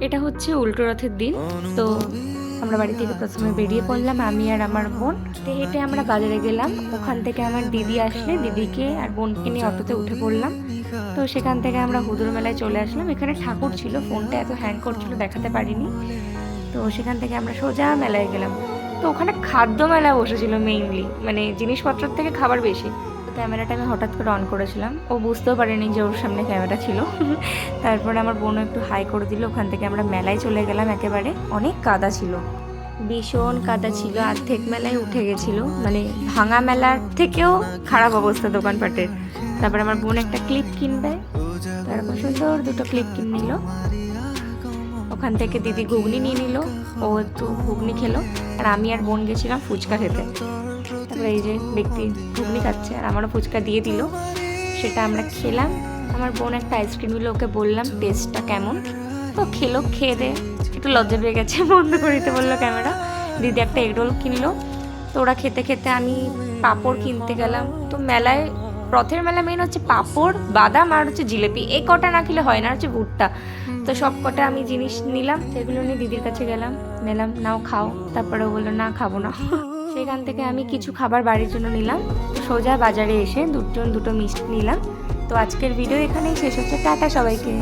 এটা হচ্ছে উল্টো রথের দিন। তো আমরা বাড়ি থেকে প্রথমে বেরিয়ে পড়লাম, আমি আর আমার বোন। হেঁটে হেঁটে আমরা বাজারে গেলাম। ওখান থেকে আমার দিদি আসলে দিদিকে আর বোনকে নিয়ে অটোতে উঠে পড়লাম। তো সেখান থেকে আমরা হুদুর মেলায় চলে আসলাম। এখানে ঠাকুর ছিল, ফোনটা এত হ্যাং করছিল দেখাতে পারিনি। তো সেখান থেকে আমরা সোজা মেলায় গেলাম। তো ওখানে খাদ্য মেলা বসেছিল মেইনলি, মানে জিনিসপত্রের থেকে খাবার বেশি। তো ক্যামেরাটা আমি হঠাৎ করে অন করেছিলাম, ও বুঝতেও পারেনি যে ওর সামনে ক্যামেরা ছিল। তারপরে আমার বোনও একটু হাই করে দিল। ওখান থেকে আমরা মেলায় চলে গেলাম। একেবারে অনেক কাদা ছিল, ভীষণ কাদা ছিল, অর্ধেক মেলায় উঠে গেছিল, মানে ভাঙা মেলার থেকেও খারাপ অবস্থা দোকানপাটের। তারপরে আমার বোন একটা ক্লিপ কিনবে, তারপর সুন্দর দুটো ক্লিপ কিনে নিল। ওখান থেকে দিদি ঘুগনি নিয়ে নিল, ও একটু ঘুগনি খেলো, আর আমি আর বোন গেছিলাম ফুচকা খেতে। তারপরে এই যে ব্যক্তি ঘুগনি খাচ্ছে আর আমারও ফুচকা দিয়ে দিল, সেটা আমরা খেলাম। আমার বোন একটা আইসক্রিম নিল, ওকে বললাম টেস্টটা কেমন, তো খেলো। খেয়ে দে একটু লজ্জা পেয়ে গেছে, বন্ধ করে দিতে বললো ক্যামেরা। দিদি একটা এগরোল কিনলো। তো ওরা খেতে খেতে আমি পাঁপড় কিনতে গেলাম। তো মেলায়, রথের মেলা মেন হচ্ছে পাঁপড়, বাদাম আর হচ্ছে জিলেপি, এই কটা না খেলে হয় না, হচ্ছে ভুট্টা। তো সব কটা আমি জিনিস নিলাম, সেগুলো নিয়ে দিদির কাছে গেলাম, নিলাম নাও খাও। তারপরে ও বললো না খাবো না। সেখান থেকে আমি কিছু খাবার বাড়ির জন্য নিলাম। সোজা বাজারে এসে দুটো মিষ্টি নিলাম। তো আজকের ভিডিও এখানেই শেষ হচ্ছে। টাটা সবাইকে।